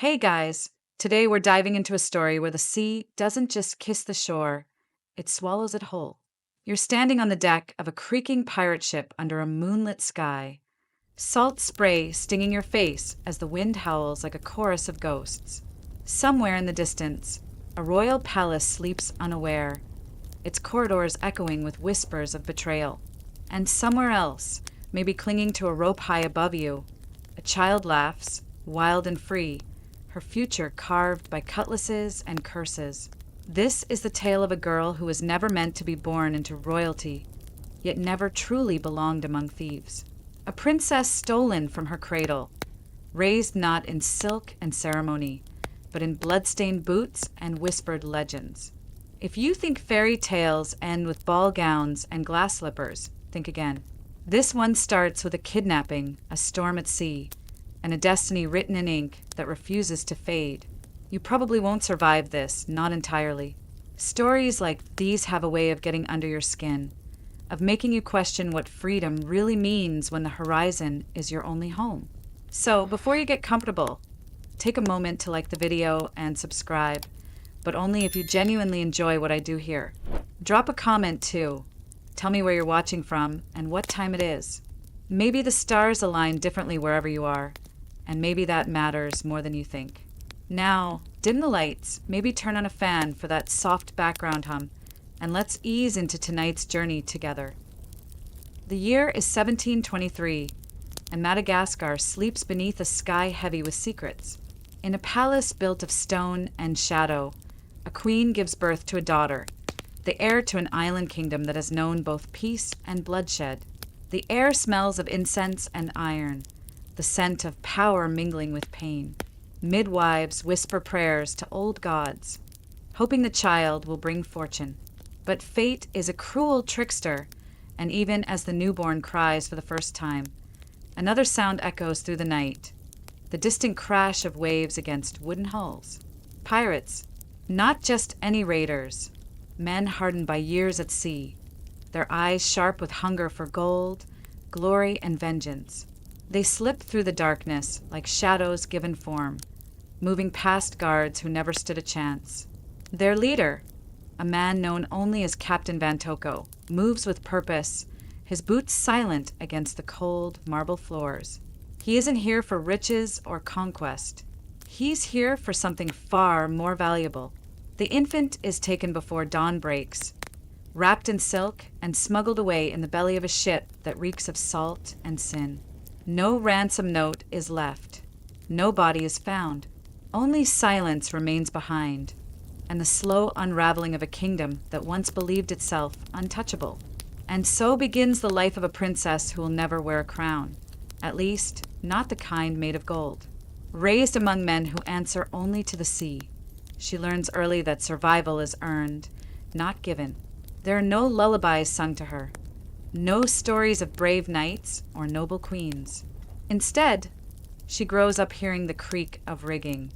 Hey guys, today we're diving into a story where the sea doesn't just kiss the shore, it swallows it whole. You're standing on the deck of a creaking pirate ship under a moonlit sky, salt spray stinging your face as the wind howls like a chorus of ghosts. Somewhere in the distance, a royal palace sleeps unaware, its corridors echoing with whispers of betrayal. And somewhere else, maybe clinging to a rope high above you, a child laughs, wild and free, her future carved by cutlasses and curses. This is the tale of a girl who was never meant to be born into royalty, yet never truly belonged among thieves. A princess stolen from her cradle, raised not in silk and ceremony, but in blood-stained boots and whispered legends. If you think fairy tales end with ball gowns and glass slippers, think again. This one starts with a kidnapping, a storm at sea, and a destiny written in ink that refuses to fade. You probably won't survive this, not entirely. Stories like these have a way of getting under your skin, of making you question what freedom really means when the horizon is your only home. So, before you get comfortable, take a moment to like the video and subscribe, but only if you genuinely enjoy what I do here. Drop a comment too. Tell me where you're watching from and what time it is. Maybe the stars align differently wherever you are, and maybe that matters more than you think. Now, dim the lights, maybe turn on a fan for that soft background hum, and let's ease into tonight's journey together. The year is 1723, and Madagascar sleeps beneath a sky heavy with secrets. In a palace built of stone and shadow, a queen gives birth to a daughter, the heir to an island kingdom that has known both peace and bloodshed. The air smells of incense and iron, the scent of power mingling with pain. Midwives whisper prayers to old gods, hoping the child will bring fortune. But fate is a cruel trickster, and even as the newborn cries for the first time, another sound echoes through the night, the distant crash of waves against wooden hulls. Pirates, not just any raiders, men hardened by years at sea, their eyes sharp with hunger for gold, glory, and vengeance. They slip through the darkness like shadows given form, moving past guards who never stood a chance. Their leader, a man known only as Captain Van Toko, moves with purpose, his boots silent against the cold marble floors. He isn't here for riches or conquest. He's here for something far more valuable. The infant is taken before dawn breaks, wrapped in silk and smuggled away in the belly of a ship that reeks of salt and sin. No ransom note is left. No body is found. Only silence remains behind, and the slow unraveling of a kingdom that once believed itself untouchable. And so begins the life of a princess who will never wear a crown, at least not the kind made of gold. Raised among men who answer only to the sea, she learns early that survival is earned, not given. There are no lullabies sung to her, no stories of brave knights or noble queens. Instead, she grows up hearing the creak of rigging,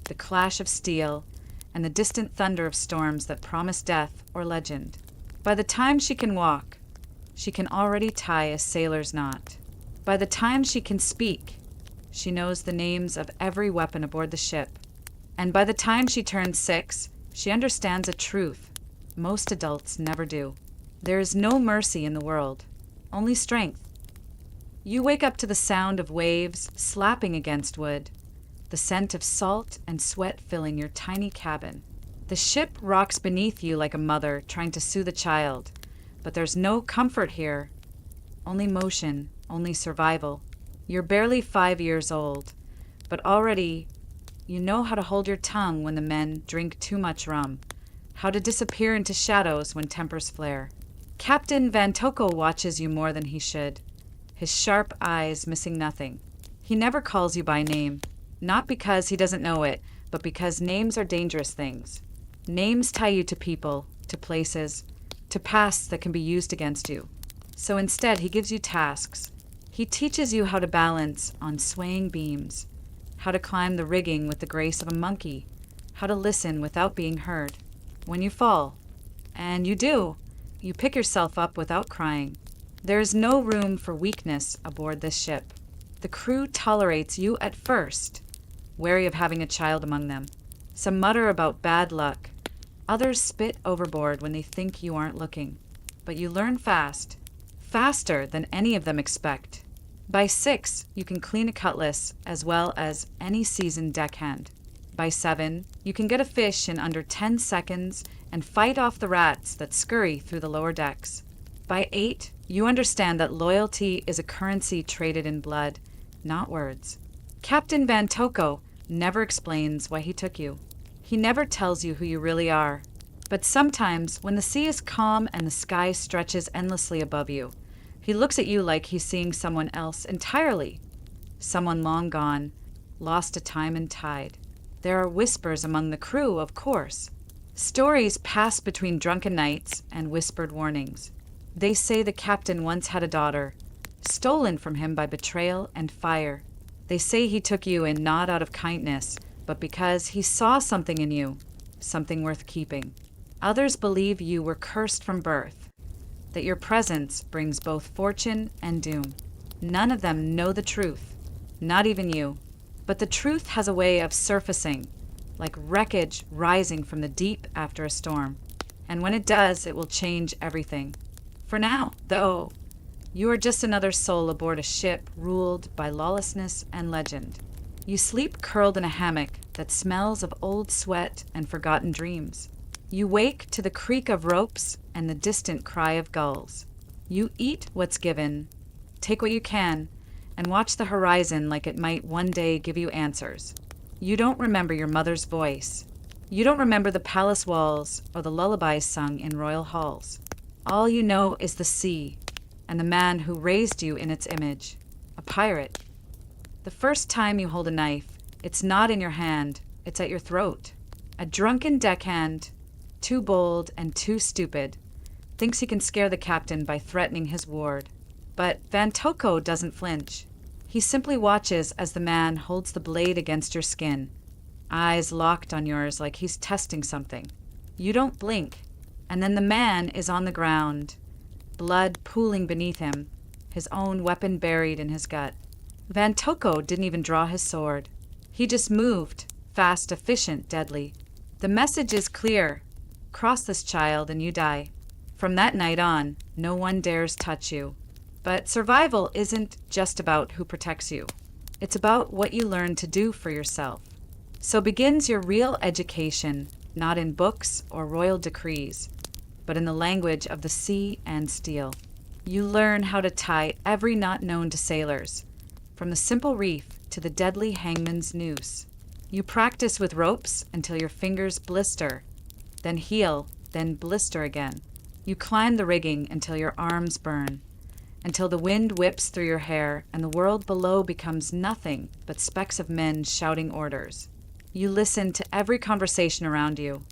the clash of steel, and the distant thunder of storms that promise death or legend. By the time she can walk, she can already tie a sailor's knot. By the time she can speak, she knows the names of every weapon aboard the ship. And by the time she turns 6, she understands a truth most adults never do. There is no mercy in the world, only strength. You wake up to the sound of waves slapping against wood, the scent of salt and sweat filling your tiny cabin. The ship rocks beneath you like a mother trying to soothe a child, but there's no comfort here. Only motion, only survival. You're barely 5 years old, but already you know how to hold your tongue when the men drink too much rum, how to disappear into shadows when tempers flare. Captain Van Toko watches you more than he should, his sharp eyes missing nothing. He never calls you by name, not because he doesn't know it, but because names are dangerous things. Names tie you to people, to places, to pasts that can be used against you. So instead, he gives you tasks. He teaches you how to balance on swaying beams, how to climb the rigging with the grace of a monkey, how to listen without being heard. When you fall, and you do, you pick yourself up without crying. There is no room for weakness aboard this ship. The crew tolerates you at first, wary of having a child among them. Some mutter about bad luck. Others spit overboard when they think you aren't looking. But you learn fast, faster than any of them expect. By 6, you can clean a cutlass as well as any seasoned deckhand. By 7, you can get a fish in under 10 seconds and fight off the rats that scurry through the lower decks. By 8, you understand that loyalty is a currency traded in blood, not words. Captain Van Toko never explains why he took you. He never tells you who you really are. But sometimes, when the sea is calm and the sky stretches endlessly above you, he looks at you like he's seeing someone else entirely. Someone long gone, lost to time and tide. There are whispers among the crew, of course. Stories pass between drunken nights and whispered warnings. They say the captain once had a daughter, stolen from him by betrayal and fire. They say he took you in not out of kindness, but because he saw something in you, something worth keeping. Others believe you were cursed from birth, that your presence brings both fortune and doom. None of them know the truth, not even you. But the truth has a way of surfacing, like wreckage rising from the deep after a storm. And when it does, it will change everything. For now, though, you are just another soul aboard a ship ruled by lawlessness and legend. You sleep curled in a hammock that smells of old sweat and forgotten dreams. You wake to the creak of ropes and the distant cry of gulls. You eat what's given, take what you can, and watch the horizon like it might one day give you answers. You don't remember your mother's voice. You don't remember the palace walls or the lullabies sung in royal halls. All you know is the sea and the man who raised you in its image, a pirate. The first time you hold a knife, it's not in your hand, it's at your throat. A drunken deckhand, too bold and too stupid, thinks he can scare the captain by threatening his ward. But Van Toko doesn't flinch. He simply watches as the man holds the blade against your skin, eyes locked on yours like he's testing something. You don't blink, and then the man is on the ground, blood pooling beneath him, his own weapon buried in his gut. Van Toko didn't even draw his sword. He just moved, fast, efficient, deadly. The message is clear. Cross this child and you die. From that night on, no one dares touch you. But survival isn't just about who protects you. It's about what you learn to do for yourself. So begins your real education, not in books or royal decrees, but in the language of the sea and steel. You learn how to tie every knot known to sailors, from the simple reef to the deadly hangman's noose. You practice with ropes until your fingers blister, then heal, then blister again. You climb the rigging until your arms burn, until the wind whips through your hair and the world below becomes nothing but specks of men shouting orders. You listen to every conversation around you,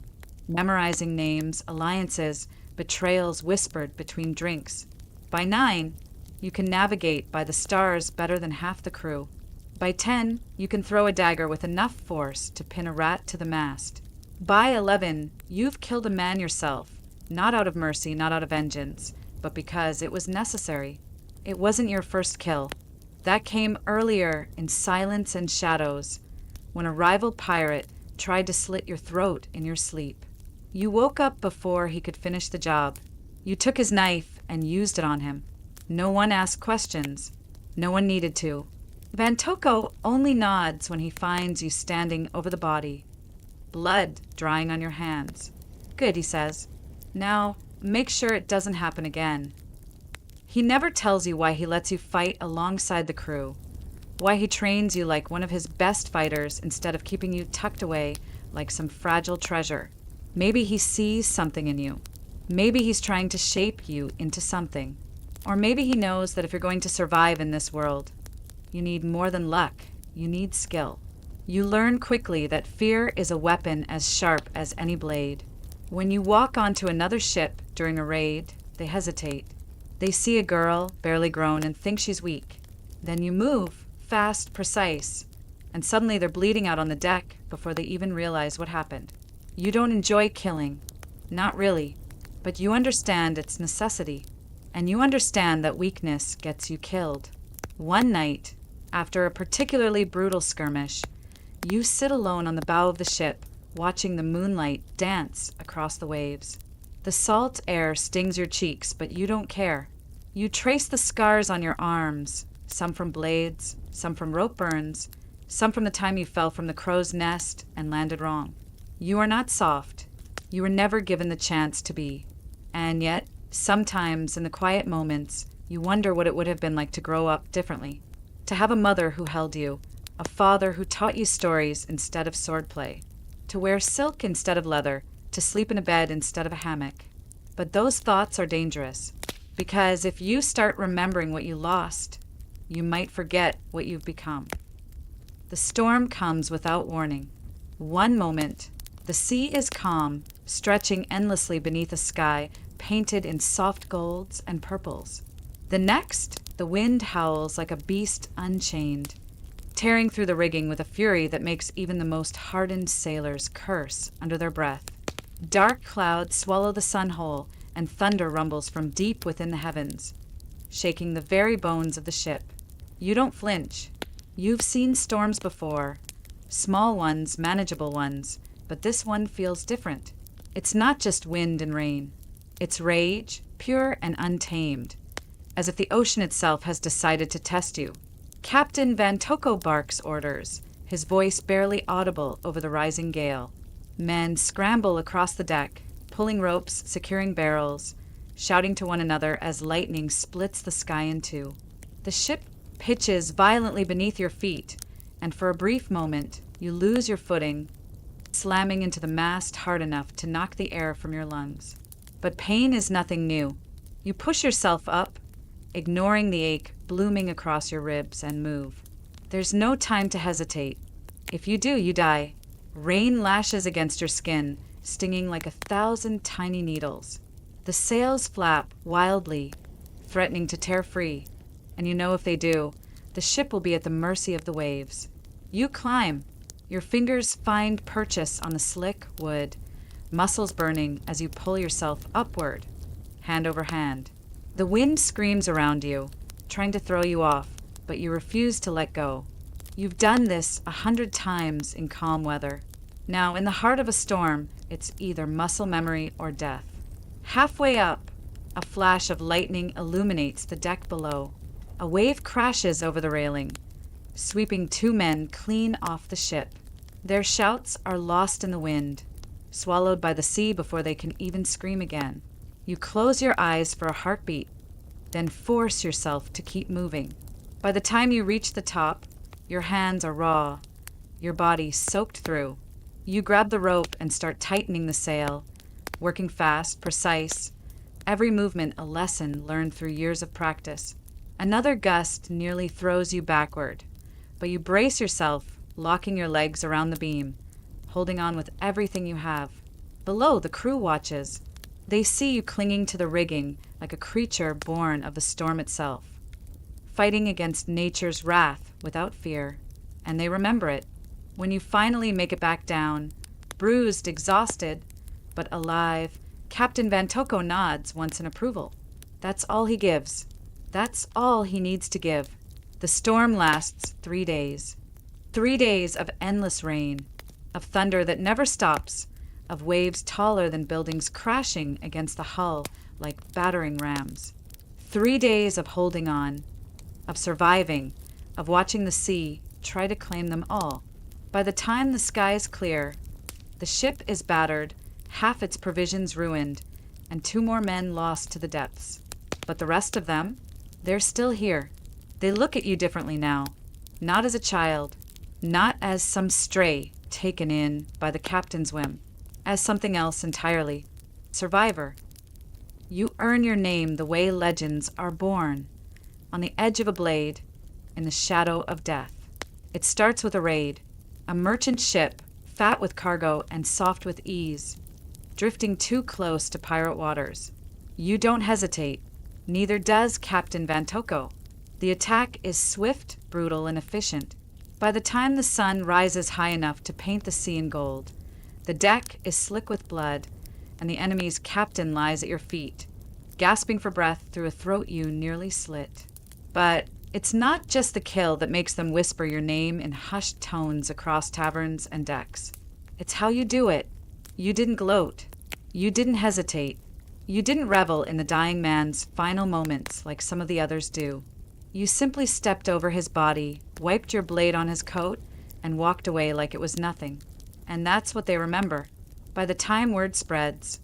memorizing names, alliances, betrayals whispered between drinks. By 9, you can navigate by the stars better than half the crew. By 10, you can throw a dagger with enough force to pin a rat to the mast. By 11, you've killed a man yourself, not out of mercy, not out of vengeance, but because it was necessary. It wasn't your first kill. That came earlier in silence and shadows, when a rival pirate tried to slit your throat in your sleep. You woke up before he could finish the job. You took his knife and used it on him. No one asked questions. No one needed to. Van Toko only nods when he finds you standing over the body, blood drying on your hands. Good, he says. Now, make sure it doesn't happen again. He never tells you why he lets you fight alongside the crew, why he trains you like one of his best fighters instead of keeping you tucked away like some fragile treasure. Maybe he sees something in you. Maybe he's trying to shape you into something. Or maybe he knows that if you're going to survive in this world, you need more than luck, you need skill. You learn quickly that fear is a weapon as sharp as any blade. When you walk onto another ship during a raid, they hesitate. They see a girl, barely grown, and think she's weak. Then you move, fast, precise, and suddenly they're bleeding out on the deck before they even realize what happened. You don't enjoy killing. Not really. But you understand its necessity. And you understand that weakness gets you killed. One night, after a particularly brutal skirmish, You sit alone on the bow of the ship, watching the moonlight dance across the waves. The salt air stings your cheeks, but you don't care. You trace the scars on your arms, some from blades, some from rope burns, some from the time you fell from the crow's nest and landed wrong. You are not soft. You were never given the chance to be. And yet, sometimes in the quiet moments, you wonder what it would have been like to grow up differently. To have a mother who held you, a father who taught you stories instead of swordplay, to wear silk instead of leather, to sleep in a bed instead of a hammock. But those thoughts are dangerous, because if you start remembering what you lost, you might forget what you've become. The storm comes without warning. One moment, the sea is calm, stretching endlessly beneath a sky painted in soft golds and purples. The next, the wind howls like a beast unchained, tearing through the rigging with a fury that makes even the most hardened sailors curse under their breath. Dark clouds swallow the sun whole, and thunder rumbles from deep within the heavens, shaking the very bones of the ship. You don't flinch. You've seen storms before. Small ones, manageable ones, but this one feels different. It's not just wind and rain. It's rage, pure and untamed, as if the ocean itself has decided to test you. Captain Van Toko barks orders, his voice barely audible over the rising gale. Men scramble across the deck, pulling ropes, securing barrels, shouting to one another as lightning splits the sky in two. The ship pitches violently beneath your feet, and for a brief moment, you lose your footing, slamming into the mast hard enough to knock the air from your lungs. But pain is nothing new. You push yourself up, ignoring the ache blooming across your ribs, and move. There's no time to hesitate. If you do, you die. Rain lashes against your skin, stinging like 1,000 tiny needles. The sails flap wildly, threatening to tear free, and you know if they do, the ship will be at the mercy of the waves. You climb. Your fingers find purchase on the slick wood, muscles burning as you pull yourself upward, hand over hand. The wind screams around you, trying to throw you off, but you refuse to let go. You've done this 100 times in calm weather. Now, in the heart of a storm, it's either muscle memory or death. Halfway up, a flash of lightning illuminates the deck below. A wave crashes over the railing, sweeping 2 men clean off the ship. Their shouts are lost in the wind, swallowed by the sea before they can even scream again. You close your eyes for a heartbeat, then force yourself to keep moving. By the time you reach the top, your hands are raw, your body soaked through. You grab the rope and start tightening the sail, working fast, precise, every movement a lesson learned through years of practice. Another gust nearly throws you backward, but you brace yourself, locking your legs around the beam, holding on with everything you have. Below, the crew watches. They see you clinging to the rigging like a creature born of the storm itself, fighting against nature's wrath without fear, and they remember it. When you finally make it back down, bruised, exhausted, but alive, Captain Van Toko nods once in approval. That's all he gives. That's all he needs to give. The storm lasts 3 days. 3 days of endless rain, of thunder that never stops, of waves taller than buildings crashing against the hull like battering rams. 3 days of holding on, of surviving, of watching the sea try to claim them all. By the time the skies clear, the ship is battered, half its provisions ruined, and 2 more men lost to the depths. But the rest of them, they're still here. They look at you differently now, not as a child, not as some stray taken in by the captain's whim, as something else entirely. Survivor. You earn your name the way legends are born, on the edge of a blade, in the shadow of death. It starts with a raid, a merchant ship, fat with cargo and soft with ease, drifting too close to pirate waters. You don't hesitate. Neither does Captain Van Toko. The attack is swift, brutal, and efficient. By the time the sun rises high enough to paint the sea in gold, the deck is slick with blood, and the enemy's captain lies at your feet, gasping for breath through a throat you nearly slit. But It's not just the kill that makes them whisper your name in hushed tones across taverns and decks. It's how you do it. You didn't gloat. You didn't hesitate. You didn't revel in the dying man's final moments like some of the others do. You simply stepped over his body, wiped your blade on his coat, and walked away like it was nothing. And that's what they remember. By the time word spreads,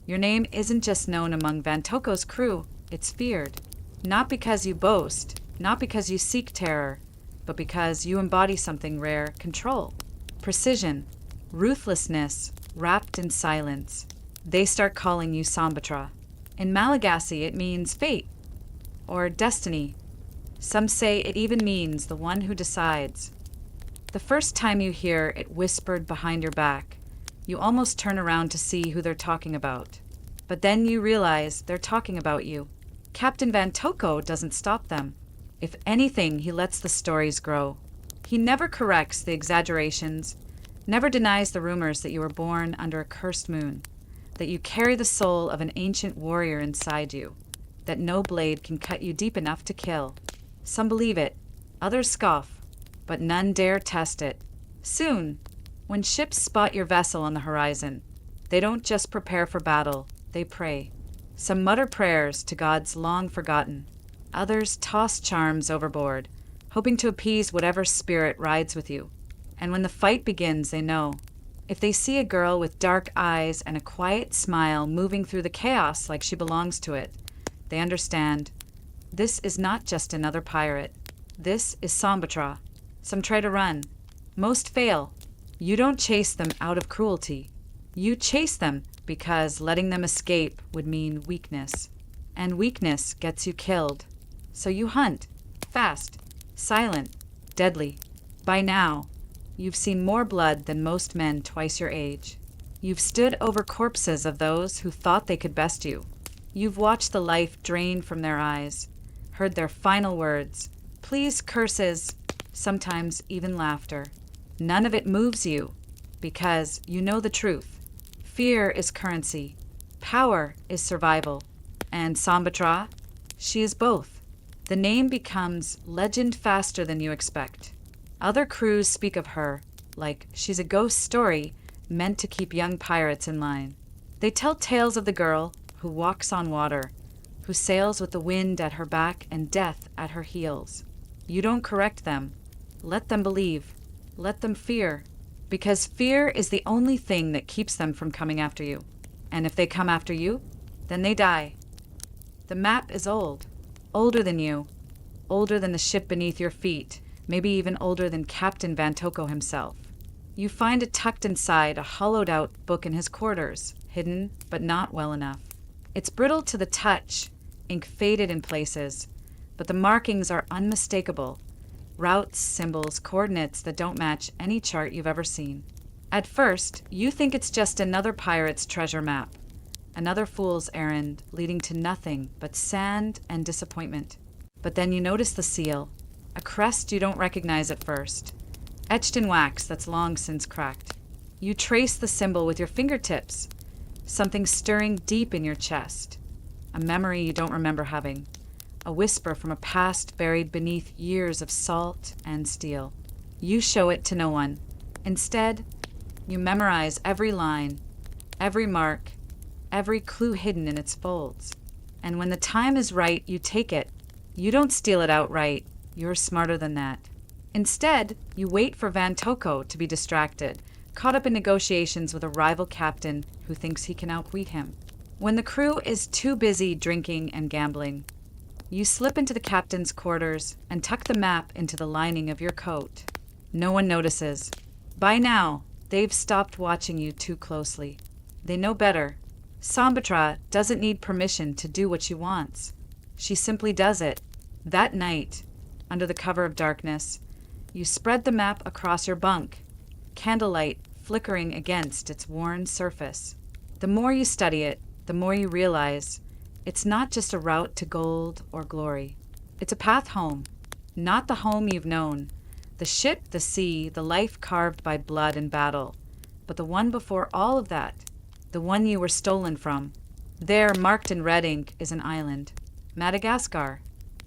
your name isn't just known among Vantoko's crew, it's feared. Not because you boast, not because you seek terror, but because you embody something rare: control, precision, ruthlessness, wrapped in silence. They start calling you Sambatra. In Malagasy, it means fate or destiny. Some say it even means the one who decides. The first time you hear it whispered behind your back, you almost turn around to see who they're talking about. But then you realize they're talking about you. Captain Vantoko doesn't stop them. If anything, he lets the stories grow. He never corrects the exaggerations, never denies the rumors that you were born under a cursed moon, that you carry the soul of an ancient warrior inside you, that no blade can cut you deep enough to kill. Some believe it, others scoff, but none dare test it. Soon, when ships spot your vessel on the horizon, they don't just prepare for battle, they pray. Some mutter prayers to gods long forgotten. Others toss charms overboard, hoping to appease whatever spirit rides with you. And when the fight begins, they know. If they see a girl with dark eyes and a quiet smile moving through the chaos like she belongs to it, they understand. This is not just another pirate. This is Sambatra. Some try to run. Most fail. You don't chase them out of cruelty. You chase them because letting them escape would mean weakness. And weakness gets you killed. So you hunt. Fast. Silent. Deadly. By now, you've seen more blood than most men twice your age. You've stood over corpses of those who thought they could best you. You've watched the life drain from their eyes, heard their final words, pleas, curses, sometimes even laughter. None of it moves you, because you know the truth. Fear is currency. Power is survival. And Sambatra, she is both. The name becomes legend faster than you expect. Other crews speak of her like she's a ghost story meant to keep young pirates in line. They tell tales of the girl who walks on water, who sails with the wind at her back and death at her heels. You don't correct them. Let them believe. Let them fear. Because fear is the only thing that keeps them from coming after you. And if they come after you, then they die. The map is old. Older than you. Older than the ship beneath your feet. Maybe even older than Captain Vantoko himself. You find it tucked inside a hollowed-out book in his quarters, hidden but not well enough. It's brittle to the touch, ink faded in places, but the markings are unmistakable. Routes, symbols, coordinates that don't match any chart you've ever seen. At first, you think it's just another pirate's treasure map, another fool's errand leading to nothing but sand and disappointment. But then you notice the seal, a crest you don't recognize at first, etched in wax that's long since cracked. You trace the symbol with your fingertips, something stirring deep in your chest, a memory you don't remember having, a whisper from a past buried beneath years of salt and steel. You show it to no one. Instead, you memorize every line, every mark, every clue hidden in its folds. And when the time is right, you take it. You don't steal it outright. You're smarter than that. Instead, you wait for Vantoko to be distracted, caught up in negotiations with a rival captain who thinks he can outwit him. When the crew is too busy drinking and gambling, you slip into the captain's quarters and tuck the map into the lining of your coat. No one notices. By now, they've stopped watching you too closely. They know better. Sambatra doesn't need permission to do what she wants. She simply does it. That night, under the cover of darkness, you spread the map across your bunk, candlelight flickering against its worn surface. The more you study it, the more you realize it's not just a route to gold or glory. It's a path home, not the home you've known, the ship, the sea, the life carved by blood and battle, but the one before all of that, the one you were stolen from. There, marked in red ink, is an island, Madagascar,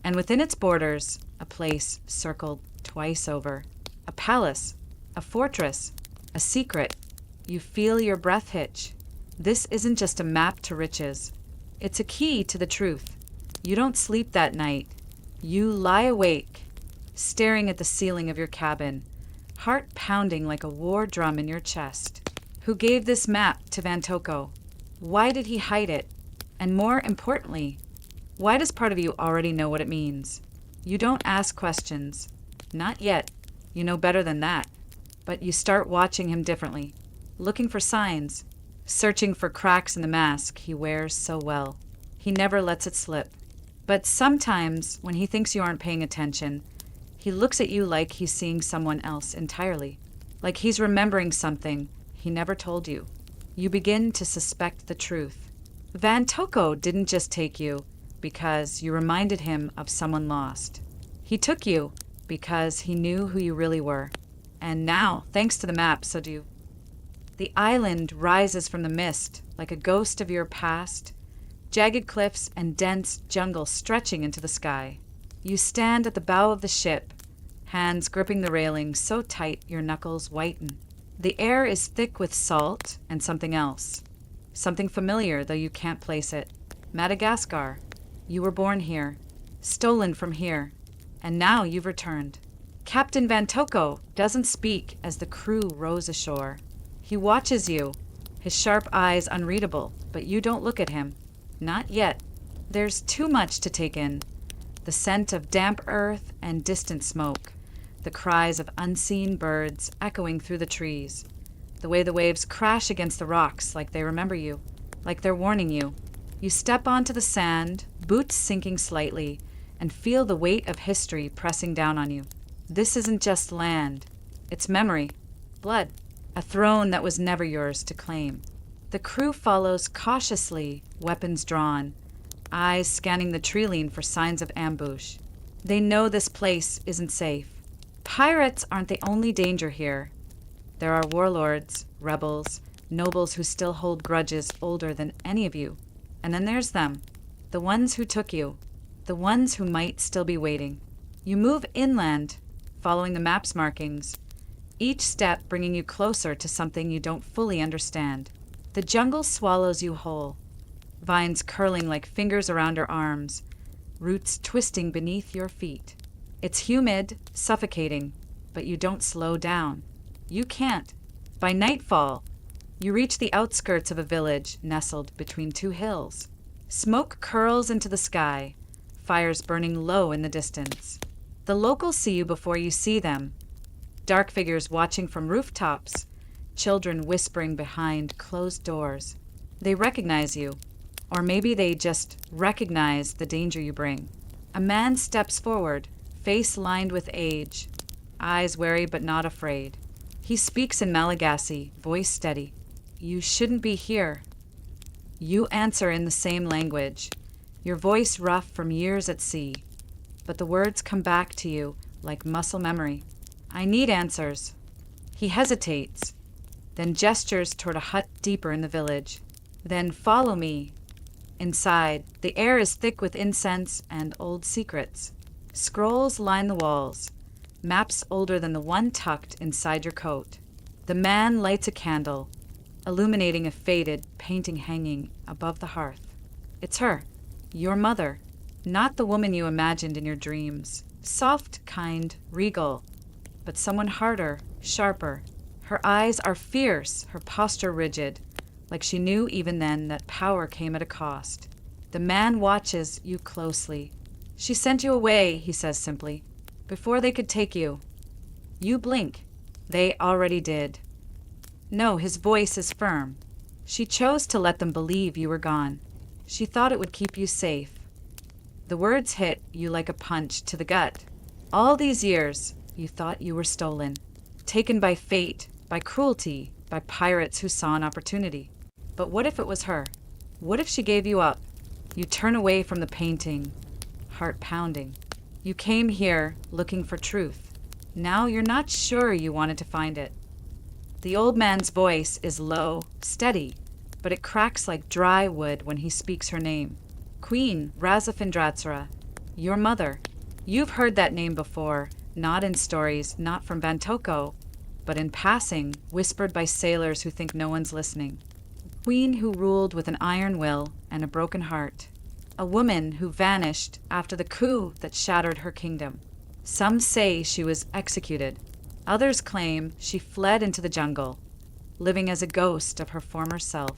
and within its borders, a place circled twice over, a palace, a fortress, a secret. You feel your breath hitch. This isn't just a map to riches. It's a key to the truth. You don't sleep that night. You lie awake, staring at the ceiling of your cabin, heart pounding like a war drum in your chest. Who gave this map to Van Toko? Why did he hide it? And more importantly, why does part of you already know what it means? You don't ask questions. Not yet. You know better than that. But you start watching him differently, looking for signs, searching for cracks in the mask he wears so well. He never lets it slip. But sometimes, when he thinks you aren't paying attention, he looks at you like he's seeing someone else entirely, like he's remembering something he never told you. You begin to suspect the truth. Van Toko didn't just take you because you reminded him of someone lost. He took you because he knew who you really were. And now, thanks to the map, so do you. The island rises from the mist like a ghost of your past, jagged cliffs and dense jungle stretching into the sky. You stand at the bow of the ship, hands gripping the railing so tight your knuckles whiten. The air is thick with salt and something else. Something familiar, though you can't place it. Madagascar. You were born here, stolen from here, and now you've returned. Captain Van Toko doesn't speak as the crew rows ashore. He watches you, his sharp eyes unreadable, but you don't look at him. Not yet. There's too much to take in. The scent of damp earth and distant smoke. The cries of unseen birds echoing through the trees. The way the waves crash against the rocks like they remember you, like they're warning you. You step onto the sand, boots sinking slightly, and feel the weight of history pressing down on you. This isn't just land. It's memory, blood, a throne that was never yours to claim. The crew follows cautiously, weapons drawn, eyes scanning the tree-line for signs of ambush. They know this place isn't safe. Pirates aren't the only danger here. There are warlords, rebels, nobles who still hold grudges older than any of you. And then there's them, the ones who took you, the ones who might still be waiting. You move inland, following the map's markings, each step bringing you closer to something you don't fully understand. The jungle swallows you whole, vines curling like fingers around your arms, roots twisting beneath your feet. It's humid, suffocating, but you don't slow down. You can't. By nightfall, you reach the outskirts of a village nestled between two hills. Smoke curls into the sky, fires burning low in the distance. The locals see you before you see them. Dark figures watching from rooftops, children whispering behind closed doors. They recognize you, or maybe they just recognize the danger you bring. A man steps forward, face lined with age, eyes wary but not afraid. He speaks in Malagasy, voice steady. You shouldn't be here. You answer in the same language, your voice rough from years at sea. But the words come back to you like muscle memory. I need answers. He hesitates, then gestures toward a hut deeper in the village. Then follow me. Inside, the air is thick with incense and old secrets. Scrolls line the walls, maps older than the one tucked inside your coat. The man lights a candle, illuminating a faded painting hanging above the hearth. It's her, your mother, not the woman you imagined in your dreams. Soft, kind, regal, but someone harder, sharper. Her eyes are fierce, her posture rigid, like she knew even then that power came at a cost. The man watches you closely. She sent you away, he says simply, before they could take you. You blink. They already did. No, his voice is firm. She chose to let them believe you were gone. She thought it would keep you safe. The words hit you like a punch to the gut. All these years, you thought you were stolen, taken by fate, by cruelty, by pirates who saw an opportunity. But what if it was her? What if she gave you up? You turn away from the painting, heart pounding. You came here looking for truth. Now you're not sure you wanted to find it. The old man's voice is low, steady, but it cracks like dry wood when he speaks her name. Queen Razafindratsura, your mother. You've heard that name before, not in stories, not from Bantoko, but in passing, whispered by sailors who think no one's listening. A queen who ruled with an iron will and a broken heart. A woman who vanished after the coup that shattered her kingdom. Some say she was executed. Others claim she fled into the jungle, living as a ghost of her former self.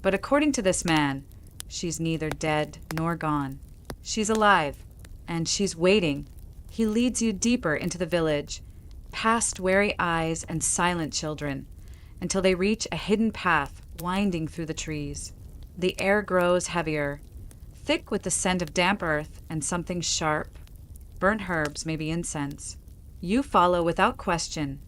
But according to this man, she's neither dead nor gone. She's alive, and she's waiting. He leads you deeper into the village, past wary eyes and silent children, until they reach a hidden path winding through the trees. The air grows heavier, thick with the scent of damp earth and something sharp. Burnt herbs, maybe incense. You follow without question,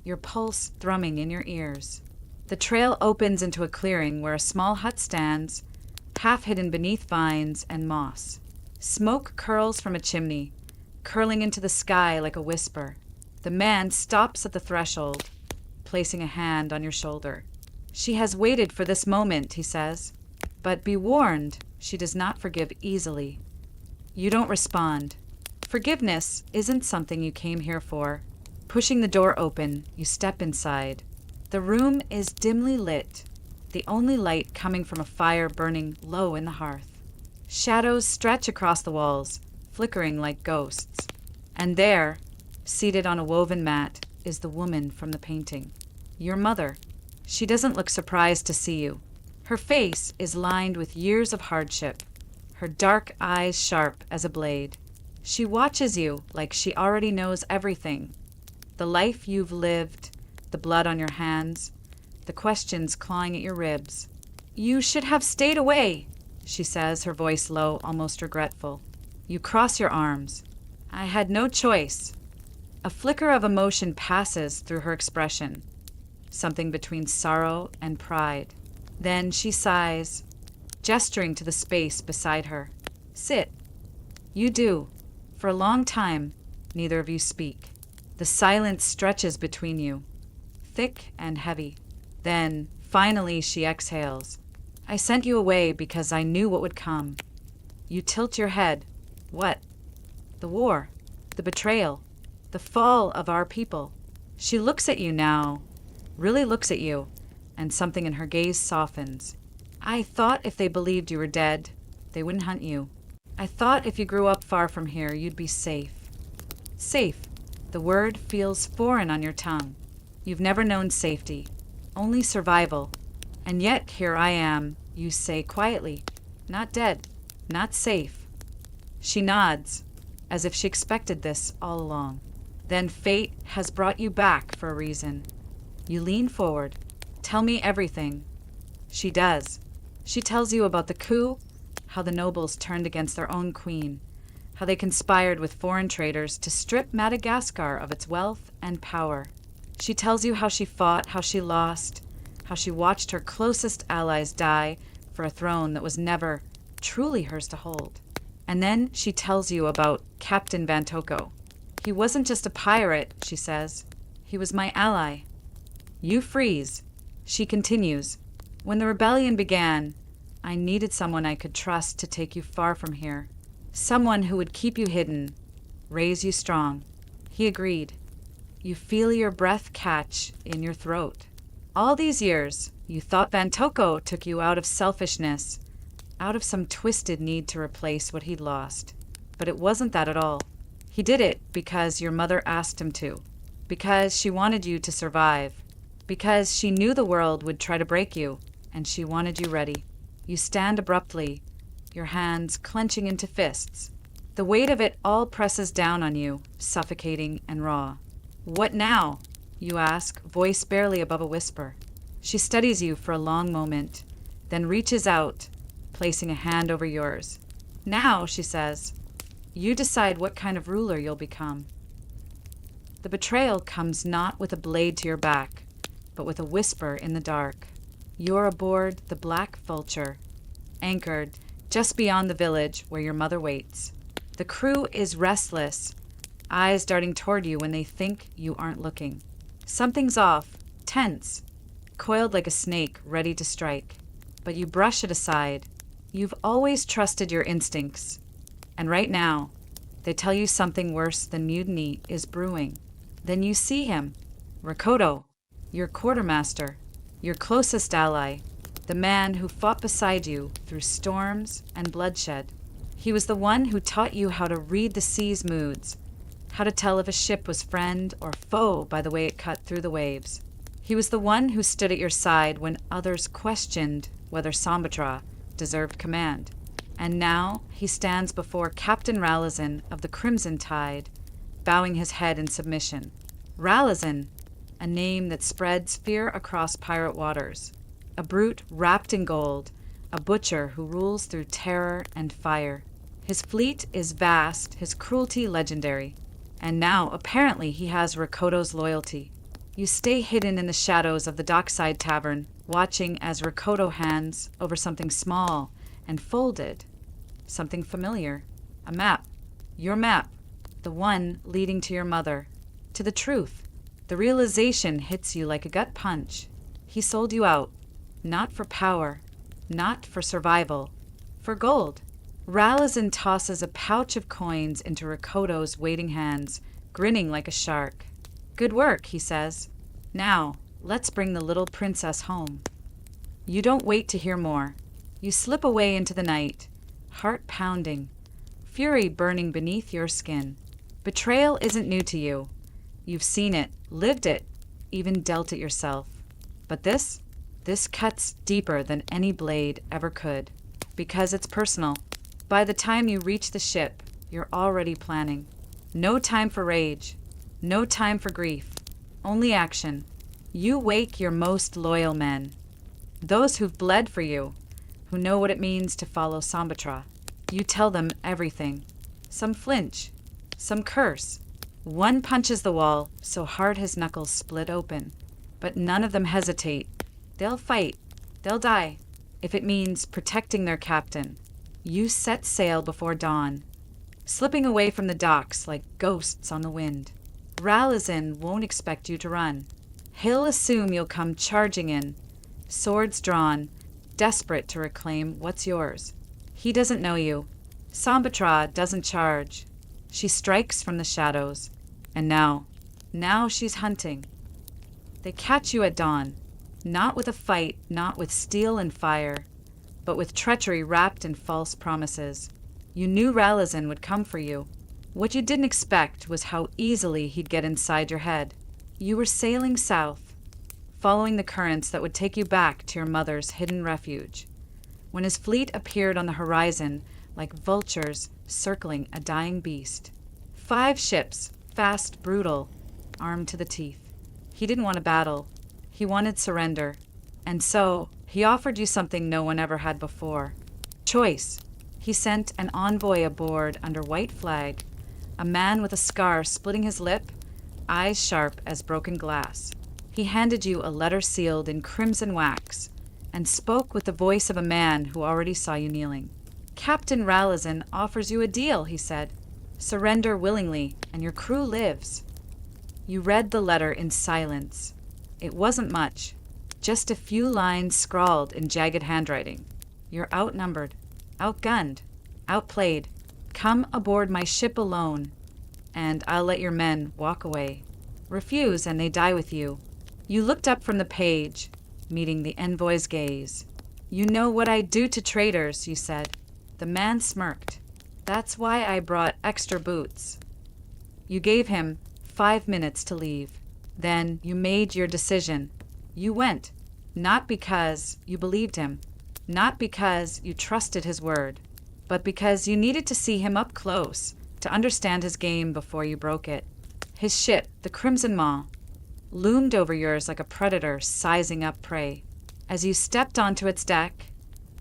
your pulse thrumming in your ears. The trail opens into a clearing where a small hut stands, half hidden beneath vines and moss. Smoke curls from a chimney, curling into the sky like a whisper. The man stops at the threshold, placing a hand on your shoulder. She has waited for this moment, he says. But be warned, she does not forgive easily. You don't respond. Forgiveness isn't something you came here for. Pushing the door open, you step inside. The room is dimly lit, the only light coming from a fire burning low in the hearth. Shadows stretch across the walls, flickering like ghosts. And there, seated on a woven mat, is the woman from the painting. Your mother. She doesn't look surprised to see you. Her face is lined with years of hardship, her dark eyes sharp as a blade. She watches you like she already knows everything. The life you've lived, the blood on your hands, the questions clawing at your ribs. You should have stayed away, she says, her voice low, almost regretful. You cross your arms. I had no choice. A flicker of emotion passes through her expression, something between sorrow and pride. Then she sighs, gesturing to the space beside her. Sit. You do. For a long time, neither of you speak. The silence stretches between you, thick and heavy. Then, finally, she exhales. I sent you away because I knew what would come. You tilt your head. What? The war, the betrayal, the fall of our people. She looks at you now, really looks at you, and something in her gaze softens. I thought if they believed you were dead, they wouldn't hunt you. I thought if you grew up far from here, you'd be safe. Safe. The word feels foreign on your tongue. You've never known safety, only survival. And yet here I am, you say quietly. Not dead, not safe. She nods, as if she expected this all along. Then fate has brought you back for a reason. You lean forward. Tell me everything. She does. She tells you about the coup, how the nobles turned against their own queen, how they conspired with foreign traders to strip Madagascar of its wealth and power. She tells you how she fought, how she lost, how she watched her closest allies die for a throne that was never truly hers to hold. And then she tells you about Captain Bantoko. He wasn't just a pirate, she says. He was my ally. You freeze. She continues. When the rebellion began, I needed someone I could trust to take you far from here. Someone who would keep you hidden, raise you strong. He agreed. You feel your breath catch in your throat. All these years, you thought Bantoko took you out of selfishness, out of some twisted need to replace what he'd lost. But it wasn't that at all. He did it because your mother asked him to, because she wanted you to survive, because she knew the world would try to break you, and she wanted you ready. You stand abruptly, your hands clenching into fists. The weight of it all presses down on you, suffocating and raw. What now? You ask, voice barely above a whisper. She studies you for a long moment, then reaches out, placing a hand over yours. Now, she says, you decide what kind of ruler you'll become. The betrayal comes not with a blade to your back, but with a whisper in the dark. You're aboard the Black Vulture, anchored just beyond the village where your mother waits. The crew is restless, eyes darting toward you when they think you aren't looking. Something's off, tense, coiled like a snake ready to strike. But you brush it aside. You've always trusted your instincts. And right now, They tell you something worse than mutiny is brewing. Then you see him, Rakoto, your quartermaster, your closest ally, the man who fought beside you through storms and bloodshed. He was the one who taught you how to read the sea's moods, how to tell if a ship was friend or foe by the way it cut through the waves. He was the one who stood at your side when others questioned whether Sambatra deserved command. And now he stands before Captain Ralazan of the Crimson Tide, bowing his head in submission. Ralazan, a name that spreads fear across pirate waters. A brute wrapped in gold, a butcher who rules through terror and fire. His fleet is vast, his cruelty legendary. And now, apparently, he has Rakoto's loyalty. You stay hidden in the shadows of the dockside tavern, watching as Rakoto hands over something small and folded. Something familiar. A map. Your map. The one leading to your mother. To the truth. The realization hits you like a gut punch. He sold you out. Not for power. Not for survival. For gold. Ralazan tosses a pouch of coins into Rakoto's waiting hands, grinning like a shark. Good work, he says. Now, let's bring the little princess home. You don't wait to hear more. You slip away into the night, heart pounding, fury burning beneath your skin. Betrayal isn't new to you. You've seen it, lived it, even dealt it yourself. But this cuts deeper than any blade ever could, because it's personal. By the time you reach the ship, you're already planning. No time for rage, no time for grief, only action. You wake your most loyal men, those who've bled for you, who know what it means to follow Sambatra. You tell them everything. Some flinch, some curse. One punches the wall so hard his knuckles split open. But none of them hesitate. They'll fight. They'll die. If it means protecting their captain. You set sail before dawn, slipping away from the docks like ghosts on the wind. Ralazan won't expect you to run. He'll assume you'll come charging in, swords drawn, desperate to reclaim what's yours. He doesn't know you. Sambatra doesn't charge. She strikes from the shadows. And now she's hunting. They catch you at dawn, not with a fight, not with steel and fire, but with treachery wrapped in false promises. You knew Ralazan would come for you. What you didn't expect was how easily he'd get inside your head. You were sailing south, following the currents that would take you back to your mother's hidden refuge, when his fleet appeared on the horizon like vultures circling a dying beast. 5 ships, fast, brutal, armed to the teeth. He didn't want a battle. He wanted surrender. And so, he offered you something no one ever had before. Choice. He sent an envoy aboard under white flag, a man with a scar splitting his lip, eyes sharp as broken glass. He handed you a letter sealed in crimson wax, and spoke with the voice of a man who already saw you kneeling. Captain Ralazan offers you a deal, he said. Surrender willingly, and your crew lives. You read the letter in silence. It wasn't much. Just a few lines scrawled in jagged handwriting. You're outnumbered, outgunned, outplayed. Come aboard my ship alone, and I'll let your men walk away. Refuse, and they die with you. You looked up from the page, meeting the envoy's gaze. You know what I do to traitors, you said. The man smirked. That's why I brought extra boots. You gave him 5 minutes to leave. Then you made your decision. You went. Not because you believed him, not because you trusted his word, but because you needed to see him up close to understand his game before you broke it. His ship, the Crimson Maw, loomed over yours like a predator sizing up prey. As you stepped onto its deck,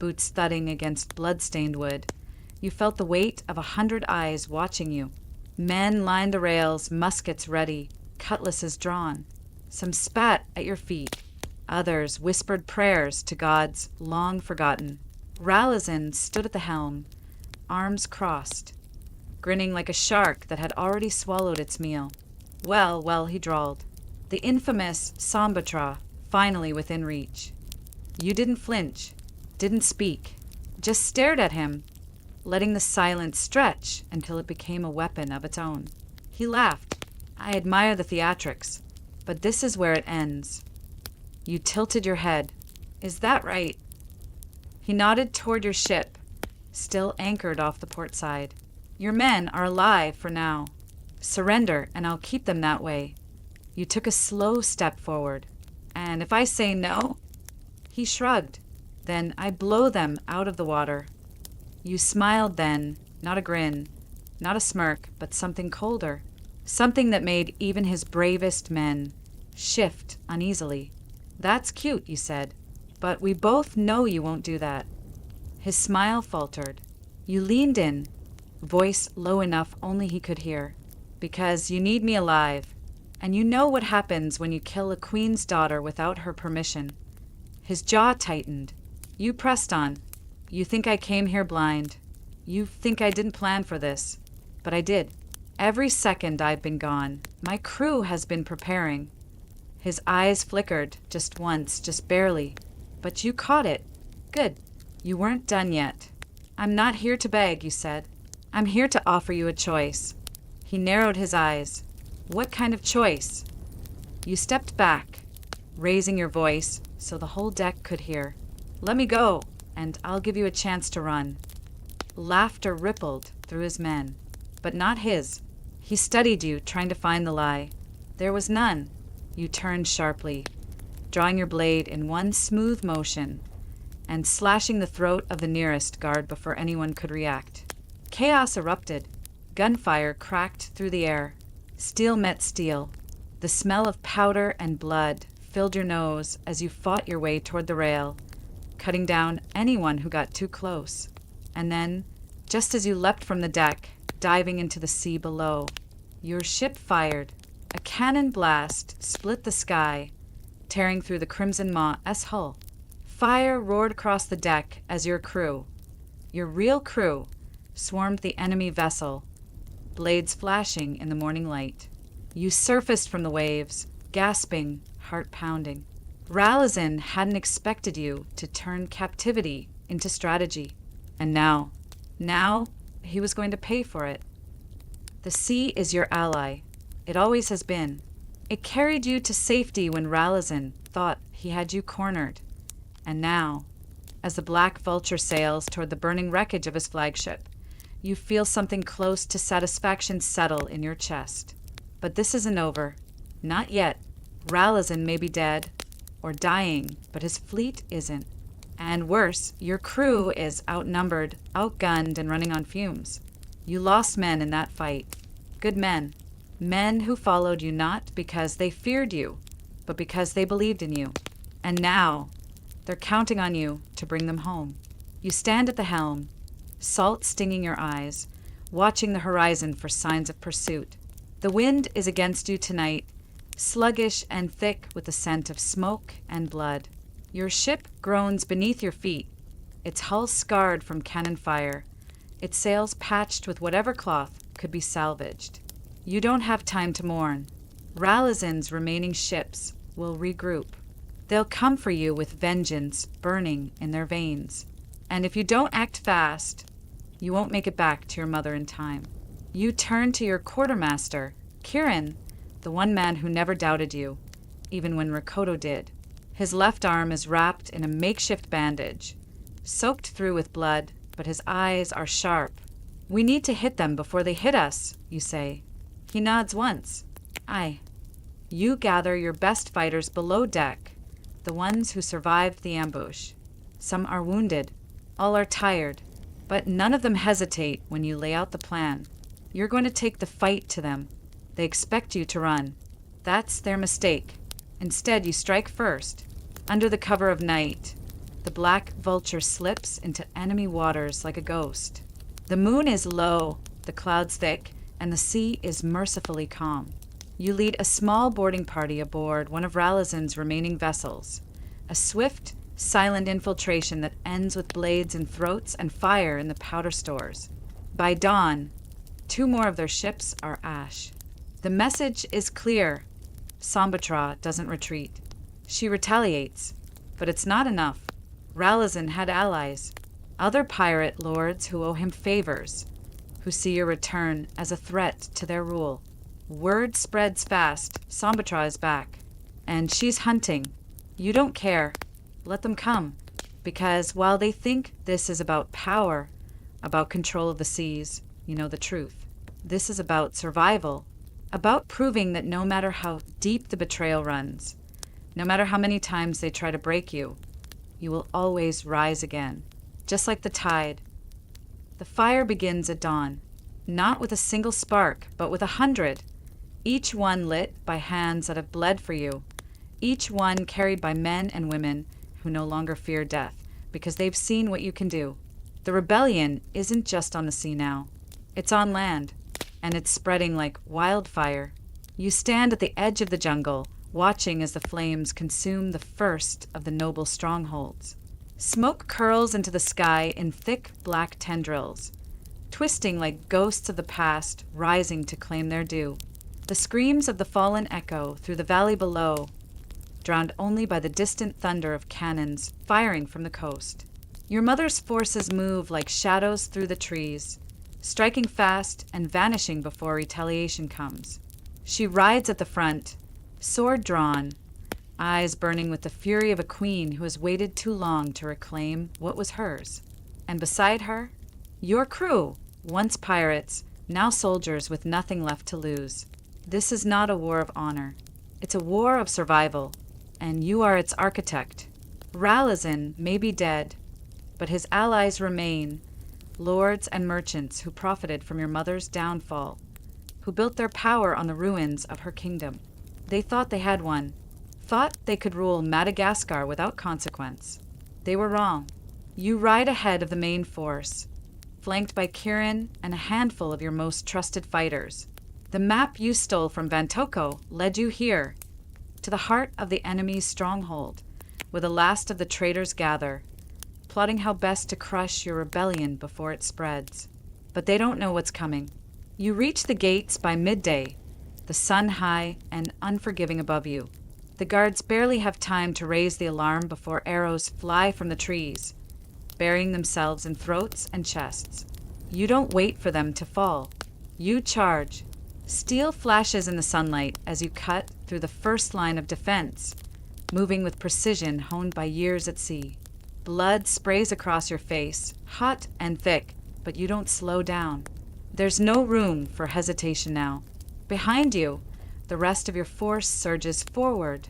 boots thudding against blood-stained wood, you felt the weight of 100 eyes watching you. Men lined the rails, muskets ready, cutlasses drawn. Some spat at your feet. Others whispered prayers to gods long forgotten. Ralazan stood at the helm, arms crossed, grinning like a shark that had already swallowed its meal. Well, he drawled. The infamous Sambatra, finally within reach. You didn't flinch, didn't speak, just stared at him, letting the silence stretch until it became a weapon of its own. He laughed. I admire the theatrics, but this is where it ends. You tilted your head. Is that right? He nodded toward your ship, still anchored off the port side. Your men are alive for now. Surrender, and I'll keep them that way. You took a slow step forward. And if I say no? He shrugged. Then I blow them out of the water. You smiled then, not a grin, not a smirk, but something colder. Something that made even his bravest men shift uneasily. That's cute, you said, but we both know you won't do that. His smile faltered. You leaned in, voice low enough only he could hear. Because you need me alive, and you know what happens when you kill a queen's daughter without her permission. His jaw tightened. You pressed on. You think I came here blind. You think I didn't plan for this. But I did. Every second I've been gone, my crew has been preparing. His eyes flickered, just once, just barely. But you caught it. Good. You weren't done yet. I'm not here to beg, you said. I'm here to offer you a choice. He narrowed his eyes. What kind of choice? You stepped back, raising your voice so the whole deck could hear. Let me go, and I'll give you a chance to run. Laughter rippled through his men, but not his. He studied you, trying to find the lie. There was none. You turned sharply, drawing your blade in one smooth motion, and slashing the throat of the nearest guard before anyone could react. Chaos erupted. Gunfire cracked through the air. Steel met steel. The smell of powder and blood filled your nose as you fought your way toward the rail, cutting down anyone who got too close. And then, just as you leapt from the deck, diving into the sea below, your ship fired. A cannon blast split the sky, tearing through the Crimson Maw's hull. Fire roared across the deck as your crew, your real crew, swarmed the enemy vessel, blades flashing in the morning light. You surfaced from the waves, gasping, heart pounding. Ralazin hadn't expected you to turn captivity into strategy. And now he was going to pay for it. The sea is your ally. It always has been. It carried you to safety when Ralazin thought he had you cornered. And now, as the Black Vulture sails toward the burning wreckage of his flagship, you feel something close to satisfaction settle in your chest. But this isn't over. Not yet. Ralazin may be dead or dying, but his fleet isn't. And worse, your crew is outnumbered, outgunned, and running on fumes. You lost men in that fight. Good men. Men who followed you not because they feared you, but because they believed in you. And now, they're counting on you to bring them home. You stand at the helm, salt stinging your eyes, watching the horizon for signs of pursuit. The wind is against you tonight, sluggish and thick with the scent of smoke and blood. Your ship groans beneath your feet, its hull scarred from cannon fire, its sails patched with whatever cloth could be salvaged. You don't have time to mourn. Ralazin's remaining ships will regroup. They'll come for you with vengeance burning in their veins. And if you don't act fast, you won't make it back to your mother in time. You turn to your quartermaster, Kieran, the one man who never doubted you, even when Rakoto did. His left arm is wrapped in a makeshift bandage, soaked through with blood, but his eyes are sharp. We need to hit them before they hit us, you say. He nods once. Aye. You gather your best fighters below deck, the ones who survived the ambush. Some are wounded, all are tired, but none of them hesitate when you lay out the plan. You're going to take the fight to them. They expect you to run. That's their mistake. Instead, you strike first. Under the cover of night, the Black Vulture slips into enemy waters like a ghost. The moon is low, the clouds thick, and the sea is mercifully calm. You lead a small boarding party aboard one of Ralazin's remaining vessels, a swift, silent infiltration that ends with blades in throats and fire in the powder stores. By dawn, 2 more of their ships are ash. The message is clear. Sambatra doesn't retreat. She retaliates, but it's not enough. Ralazin had allies. Other pirate lords who owe him favors, who see your return as a threat to their rule. Word spreads fast. Sambatra is back. And she's hunting. You don't care. Let them come. Because while they think this is about power, about control of the seas, you know the truth. This is about survival. About proving that no matter how deep the betrayal runs, no matter how many times they try to break you, you will always rise again. Just like the tide. The fire begins at dawn, not with a single spark, but with 100, each one lit by hands that have bled for you, each one carried by men and women who no longer fear death, because they've seen what you can do. The rebellion isn't just on the sea now. It's on land, and it's spreading like wildfire. You stand at the edge of the jungle, watching as the flames consume the first of the noble strongholds. Smoke curls into the sky in thick black tendrils, twisting like ghosts of the past rising to claim their due. The screams of the fallen echo through the valley below, drowned only by the distant thunder of cannons firing from the coast. Your mother's forces move like shadows through the trees, striking fast and vanishing before retaliation comes. She rides at the front, sword drawn, eyes burning with the fury of a queen who has waited too long to reclaim what was hers. And beside her, your crew, once pirates, now soldiers with nothing left to lose. This is not a war of honor. It's a war of survival, and you are its architect. Ralazan may be dead, but his allies remain, lords and merchants who profited from your mother's downfall, who built their power on the ruins of her kingdom. They thought they had one, thought they could rule Madagascar without consequence. They were wrong. You ride ahead of the main force, flanked by Kirin and a handful of your most trusted fighters. The map you stole from Vantoko led you here, to the heart of the enemy's stronghold, where the last of the traitors gather, plotting how best to crush your rebellion before it spreads. But they don't know what's coming. You reach the gates by midday, the sun high and unforgiving above you. The guards barely have time to raise the alarm before arrows fly from the trees, burying themselves in throats and chests. You don't wait for them to fall. You charge. Steel flashes in the sunlight as you cut through the first line of defense, moving with precision honed by years at sea. Blood sprays across your face, hot and thick, but you don't slow down. There's no room for hesitation now. Behind you, the rest of your force surges forward,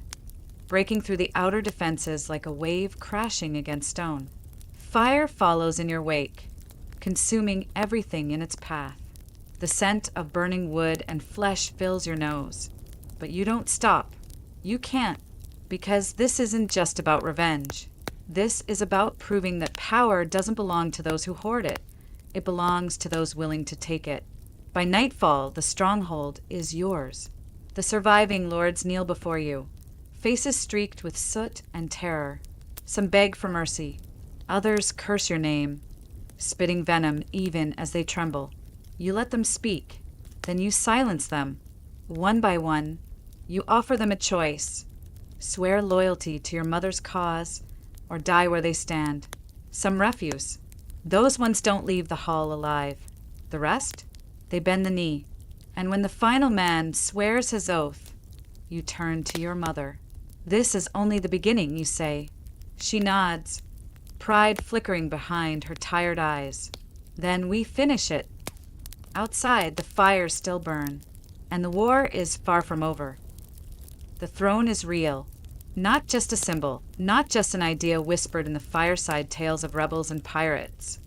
breaking through the outer defenses like a wave crashing against stone. Fire follows in your wake, consuming everything in its path. The scent of burning wood and flesh fills your nose. But you don't stop. You can't, because this isn't just about revenge. This is about proving that power doesn't belong to those who hoard it. It belongs to those willing to take it. By nightfall, the stronghold is yours. The surviving lords kneel before you, faces streaked with soot and terror. Some beg for mercy. Others curse your name, spitting venom even as they tremble. You let them speak. Then you silence them. One by one, you offer them a choice. Swear loyalty to your mother's cause or die where they stand. Some refuse. Those ones don't leave the hall alive. The rest? They bend the knee. And when the final man swears his oath, you turn to your mother. This is only the beginning, you say. She nods, pride flickering behind her tired eyes. Then we finish it. Outside, the fires still burn, and the war is far from over. The throne is real, not just a symbol, not just an idea whispered in the fireside tales of rebels and pirates.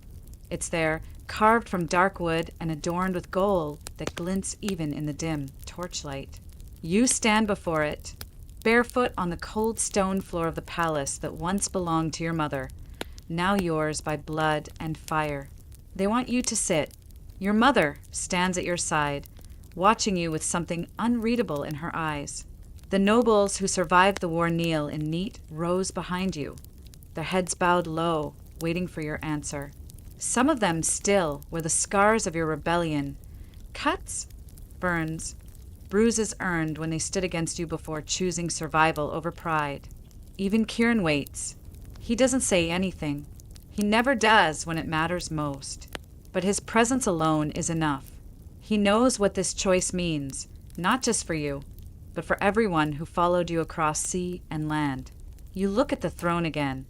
It's there, carved from dark wood and adorned with gold that glints even in the dim torchlight. You stand before it, barefoot on the cold stone floor of the palace that once belonged to your mother, now yours by blood and fire. They want you to sit. Your mother stands at your side, watching you with something unreadable in her eyes. The nobles who survived the war kneel in neat rows behind you, their heads bowed low, waiting for your answer. Some of them still were the scars of your rebellion, cuts, burns, bruises earned when they stood against you before choosing survival over pride. Even Kirin waits. He doesn't say anything. He never does when it matters most. But his presence alone is enough. He knows what this choice means, not just for you, but for everyone who followed you across sea and land. You look at the throne again.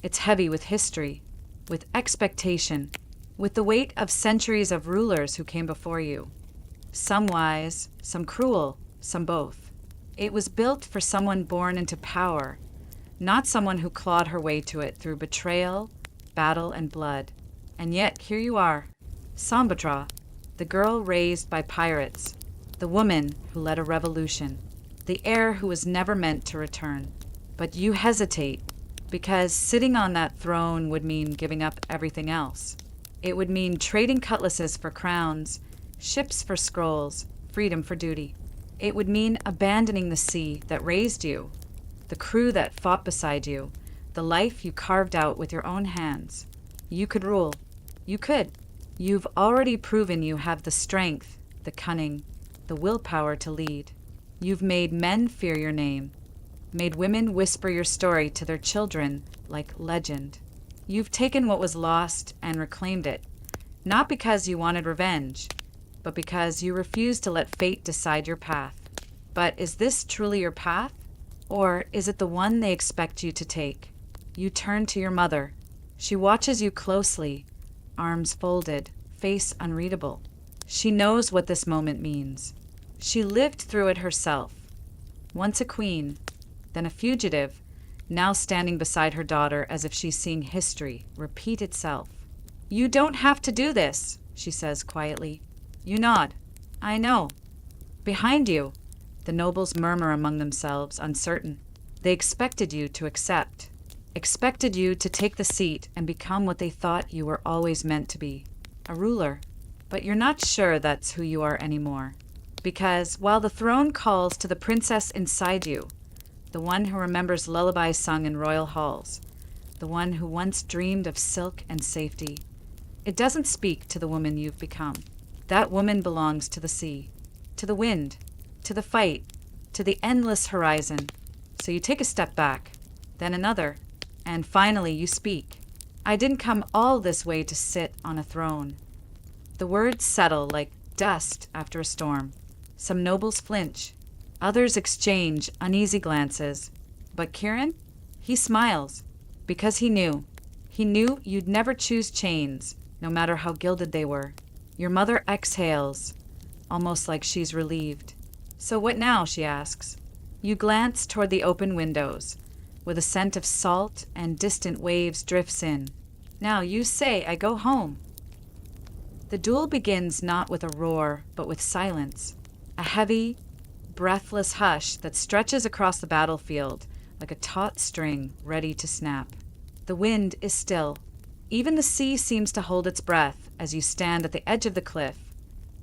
It's heavy with history, with expectation, with the weight of centuries of rulers who came before you. Some wise, some cruel, some both. It was built for someone born into power, not someone who clawed her way to it through betrayal, battle, and blood. And yet, here you are, Sambatra, the girl raised by pirates, the woman who led a revolution, the heir who was never meant to return. But you hesitate, because sitting on that throne would mean giving up everything else. It would mean trading cutlasses for crowns, ships for scrolls, freedom for duty. It would mean abandoning the sea that raised you, the crew that fought beside you, the life you carved out with your own hands. You could rule. You could. You've already proven you have the strength, the cunning, the willpower to lead. You've made men fear your name, made women whisper your story to their children like legend. You've taken what was lost and reclaimed it, not because you wanted revenge, but because you refused to let fate decide your path. But is this truly your path? Or is it the one they expect you to take? You turn to your mother. She watches you closely, arms folded, face unreadable. She knows what this moment means. She lived through it herself. Once a queen, then a fugitive, now standing beside her daughter as if she's seeing history repeat itself. You don't have to do this, she says quietly. You nod. I know. Behind you, the nobles murmur among themselves, uncertain. They expected you to accept. Expected you to take the seat and become what they thought you were always meant to be, a ruler. But you're not sure that's who you are anymore. Because while the throne calls to the princess inside you, the one who remembers lullabies sung in royal halls, the one who once dreamed of silk and safety, it doesn't speak to the woman you've become. That woman belongs to the sea, to the wind, to the fight, to the endless horizon. So you take a step back, then another, and finally you speak. I didn't come all this way to sit on a throne. The words settle like dust after a storm. Some nobles flinch. Others exchange uneasy glances. But Kiran? He smiles, because he knew. He knew you'd never choose chains, no matter how gilded they were. Your mother exhales, almost like she's relieved. So what now, she asks. You glance toward the open windows, where the scent of salt and distant waves drifts in. Now you say I go home. The duel begins not with a roar, but with silence. A heavy, breathless hush that stretches across the battlefield like a taut string ready to snap. The wind is still. Even the sea seems to hold its breath as you stand at the edge of the cliff,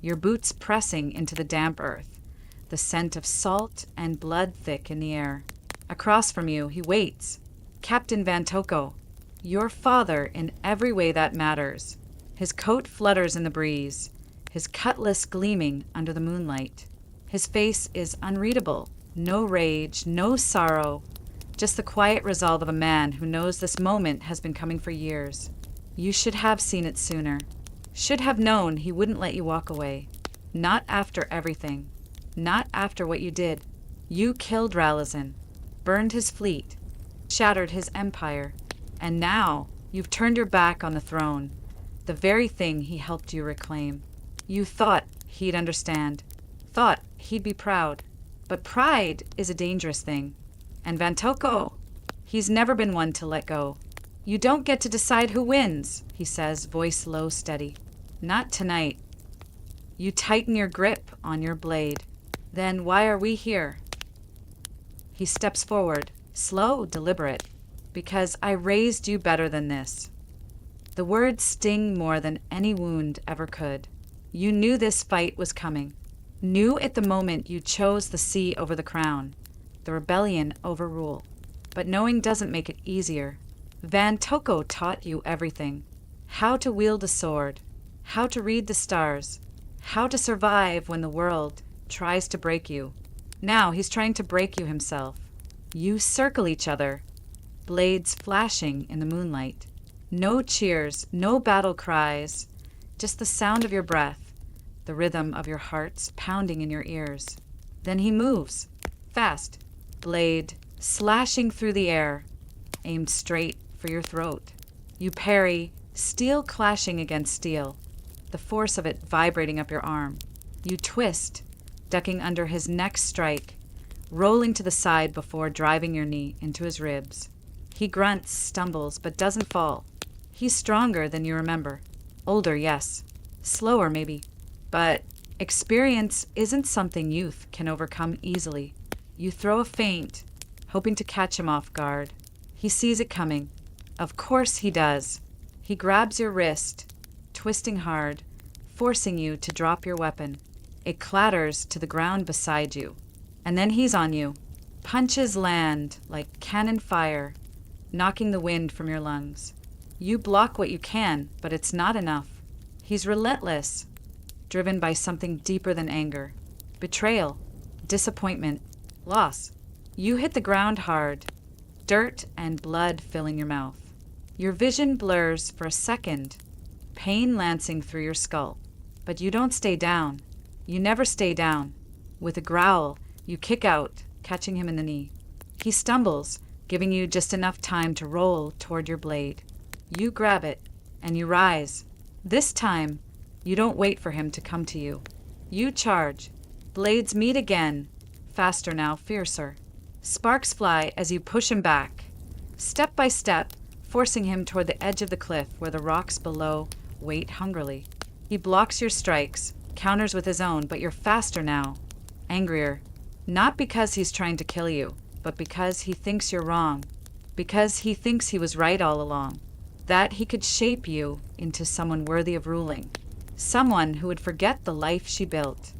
your boots pressing into the damp earth, the scent of salt and blood thick in the air. Across from you, he waits. Captain Van Toko, your father in every way that matters. His coat flutters in the breeze, his cutlass gleaming under the moonlight. His face is unreadable. No rage, no sorrow, just the quiet resolve of a man who knows this moment has been coming for years. You should have seen it sooner. Should have known he wouldn't let you walk away. Not after everything. Not after what you did. You killed Ralazan, burned his fleet, shattered his empire, and now you've turned your back on the throne, the very thing he helped you reclaim. You thought he'd understand, thought he'd be proud. But pride is a dangerous thing. And Van Toko, he's never been one to let go. You don't get to decide who wins, he says, voice low, steady. Not tonight. You tighten your grip on your blade. Then why are we here? He steps forward, slow, deliberate. Because I raised you better than this. The words sting more than any wound ever could. You knew this fight was coming. Knew at the moment you chose the sea over the crown, the rebellion over rule. But knowing doesn't make it easier. Van Toko taught you everything. How to wield a sword, how to read the stars, how to survive when the world tries to break you. Now he's trying to break you himself. You circle each other, blades flashing in the moonlight. No cheers, no battle cries, just the sound of your breath, the rhythm of your hearts pounding in your ears. Then he moves, fast, blade slashing through the air, aimed straight for your throat. You parry, steel clashing against steel, the force of it vibrating up your arm. You twist, ducking under his next strike, rolling to the side before driving your knee into his ribs. He grunts, stumbles, but doesn't fall. He's stronger than you remember. Older, yes. Slower, maybe. But experience isn't something youth can overcome easily. You throw a feint, hoping to catch him off guard. He sees it coming. Of course he does. He grabs your wrist, twisting hard, forcing you to drop your weapon. It clatters to the ground beside you. And then he's on you. Punches land like cannon fire, knocking the wind from your lungs. You block what you can, but it's not enough. He's relentless, driven by something deeper than anger. Betrayal, disappointment, loss. You hit the ground hard, dirt and blood filling your mouth. Your vision blurs for a second, pain lancing through your skull. But you don't stay down. You never stay down. With a growl, you kick out, catching him in the knee. He stumbles, giving you just enough time to roll toward your blade. You grab it, and you rise. This time, you don't wait for him to come to you. You charge. Blades meet again, faster now, fiercer. Sparks fly as you push him back, step by step, forcing him toward the edge of the cliff where the rocks below wait hungrily. He blocks your strikes, counters with his own, but you're faster now, angrier. Not because he's trying to kill you, but because he thinks you're wrong, because he thinks he was right all along, that he could shape you into someone worthy of ruling, someone who would forget the life she built,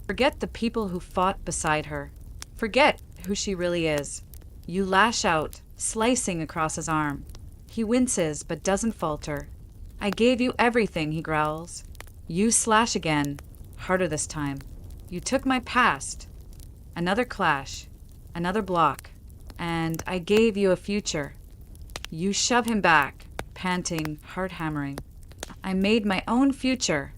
forget the people who fought beside her, forget who she really is. You lash out, slicing across his arm. He winces but doesn't falter. I gave you everything, he growls. You slash again, harder this time. You took my past. Another clash, another block, and I gave you a future. You shove him back, panting, heart hammering. I made my own future.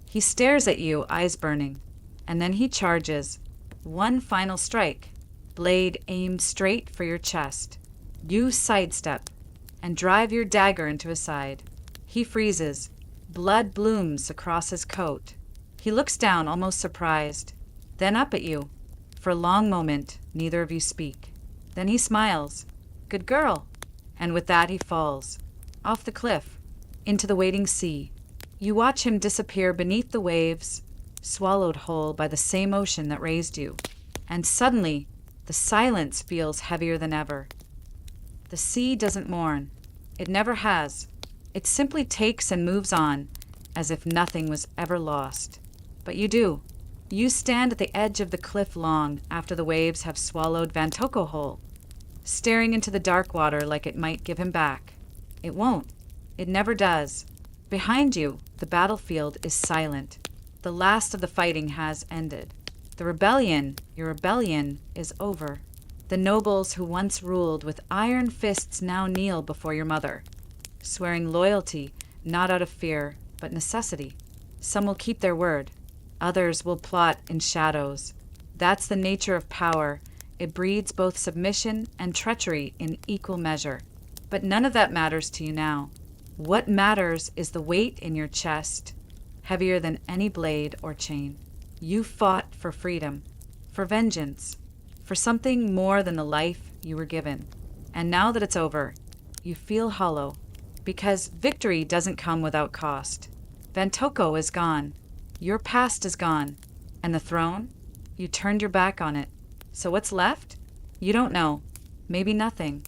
He stares at you, eyes burning, and then he charges. One final strike, blade aimed straight for your chest. You sidestep and drive your dagger into his side. He freezes. Blood blooms across his coat. He looks down, almost surprised, then up at you. For a long moment, neither of you speak. Then he smiles. Good girl. And with that he falls. Off the cliff. Into the waiting sea. You watch him disappear beneath the waves, swallowed whole by the same ocean that raised you. And suddenly, the silence feels heavier than ever. The sea doesn't mourn. It never has. It simply takes and moves on, as if nothing was ever lost. But you do. You stand at the edge of the cliff long after the waves have swallowed Van Toko whole, staring into the dark water like it might give him back. It won't. It never does. Behind you, the battlefield is silent. The last of the fighting has ended. The rebellion, your rebellion, is over. The nobles who once ruled with iron fists now kneel before your mother, swearing loyalty not out of fear, but necessity. Some will keep their word. Others will plot in shadows. That's the nature of power. It breeds both submission and treachery in equal measure. But none of that matters to you now. What matters is the weight in your chest, heavier than any blade or chain. You fought for freedom, for vengeance, for something more than the life you were given. And now that it's over, you feel hollow, because victory doesn't come without cost. Van Toko is gone. Your past is gone. And the throne? You turned your back on it. So what's left? You don't know. Maybe nothing.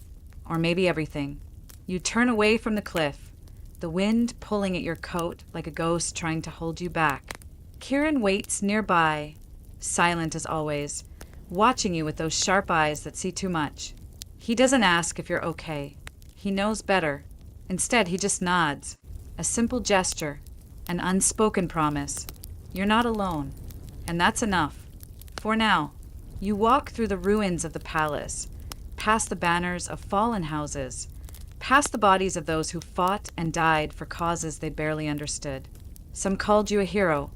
Or maybe everything. You turn away from the cliff, the wind pulling at your coat like a ghost trying to hold you back. Kieran waits nearby, silent as always, watching you with those sharp eyes that see too much. He doesn't ask if you're okay. He knows better. Instead, he just nods. A simple gesture, an unspoken promise. You're not alone. And that's enough. For now, you walk through the ruins of the palace, past the banners of fallen houses, past the bodies of those who fought and died for causes they barely understood. Some called you a hero,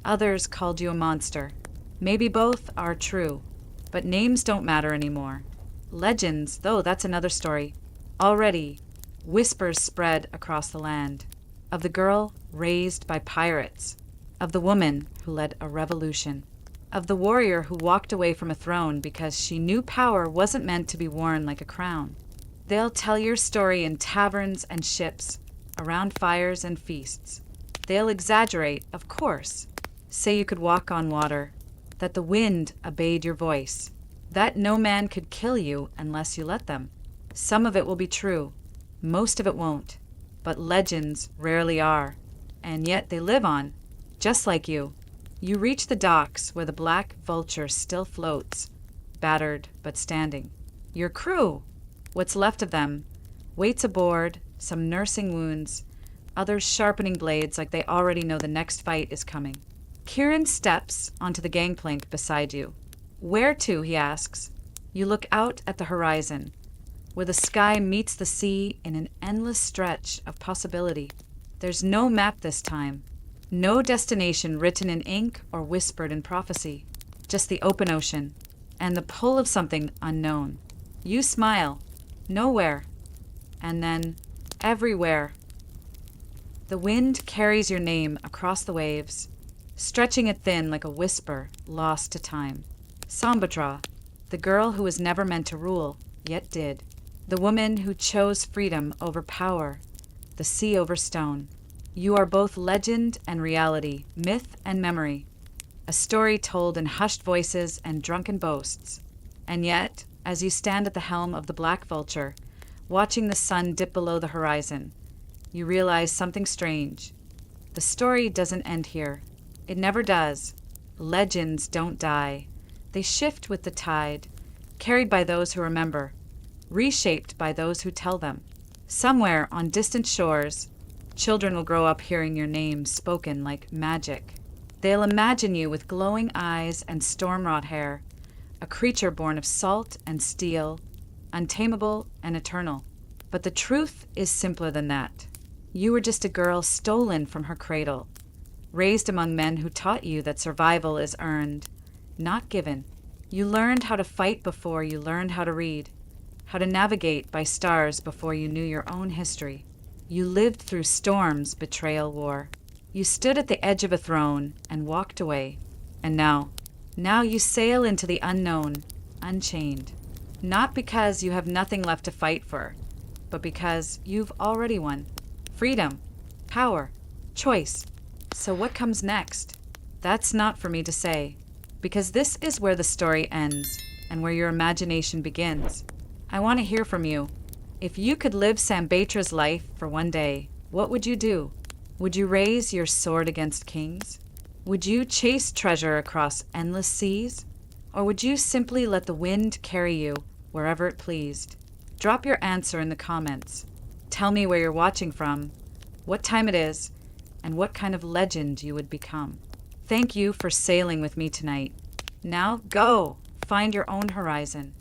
others called you a monster. Maybe both are true, but names don't matter anymore. Legends, though, that's another story. Already, whispers spread across the land of the girl raised by pirates, of the woman who led a revolution, of the warrior who walked away from a throne because she knew power wasn't meant to be worn like a crown. They'll tell your story in taverns and ships, around fires and feasts. They'll exaggerate, of course, say you could walk on water, that the wind obeyed your voice, that no man could kill you unless you let them. Some of it will be true, most of it won't, but legends rarely are, and yet they live on, just like you. You reach the docks where the black vulture still floats, battered but standing. Your crew, what's left of them, waits aboard, some nursing wounds, others sharpening blades like they already know the next fight is coming. Kieran steps onto the gangplank beside you. Where to, he asks. You look out at the horizon, where the sky meets the sea in an endless stretch of possibility. There's no map this time, no destination written in ink or whispered in prophecy, just the open ocean and the pull of something unknown. You smile. Nowhere. And then, everywhere. The wind carries your name across the waves, stretching it thin like a whisper lost to time. Sambatra, the girl who was never meant to rule, yet did. The woman who chose freedom over power, the sea over stone. You are both legend and reality, myth and memory, a story told in hushed voices and drunken boasts. And yet, as you stand at the helm of the Black Vulture, watching the sun dip below the horizon, you realize something strange. The story doesn't end here. It never does. Legends don't die. They shift with the tide, carried by those who remember, reshaped by those who tell them. Somewhere on distant shores, children will grow up hearing your name spoken like magic. They'll imagine you with glowing eyes and storm-wrought hair, a creature born of salt and steel, untamable and eternal. But the truth is simpler than that. You were just a girl stolen from her cradle, raised among men who taught you that survival is earned, not given. You learned how to fight before you learned how to read, how to navigate by stars before you knew your own history. You lived through storms, betrayal, war. You stood at the edge of a throne and walked away. And now you sail into the unknown, unchained. Not because you have nothing left to fight for, but because you've already won. Freedom, power, choice. So what comes next? That's not for me to say, because this is where the story ends and where your imagination begins. I want to hear from you. If you could live Sambatra's life for one day, what would you do? Would you raise your sword against kings? Would you chase treasure across endless seas? Or would you simply let the wind carry you wherever it pleased? Drop your answer in the comments. Tell me where you're watching from, what time it is, and what kind of legend you would become. Thank you for sailing with me tonight. Now go, find your own horizon.